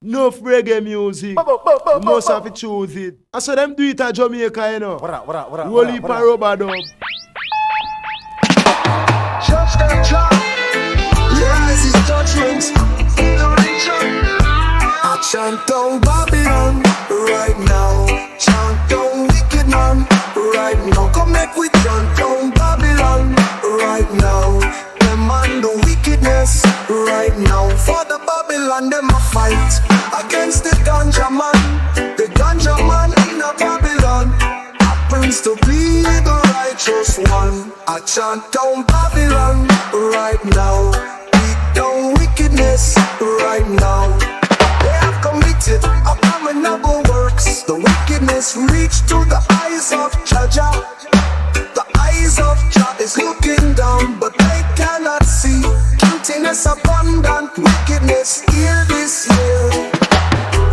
Enough reggae music. You must have to choose it. I saw them do it at Jamaica, you know. Roll it for Barbados. Rise is judgment. I chant down Babylon right now. Chant down wicked man right now. Come make we chant down Babylon right now. Them and the wickedness right now. For the Babylon them a fight against the ganja man. The ganja man in a Babylon happens to be the righteous one. I chant down Babylon right now. Beat down wickedness right now. They have committed abominable works. The wickedness reached to the eyes of Jah. The eyes of Jah is looking down, but they cannot see. Guiltiness abundant, wickedness here this year.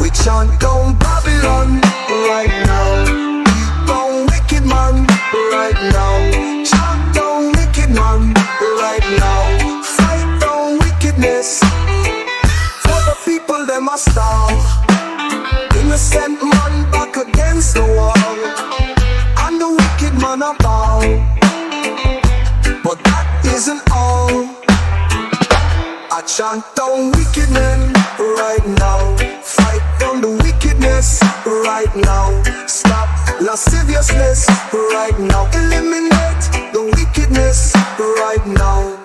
We chant down Babylon right now. Beat down wicked man right now. Chant down wicked man right now. Fight down wickedness. For the people they must starve. Innocent man back against the wall, and the wicked man a bow. But that isn't all. I chant down wicked men right now. Fight down the wickedness right now. Stop lasciviousness right now. Eliminate the wickedness right now.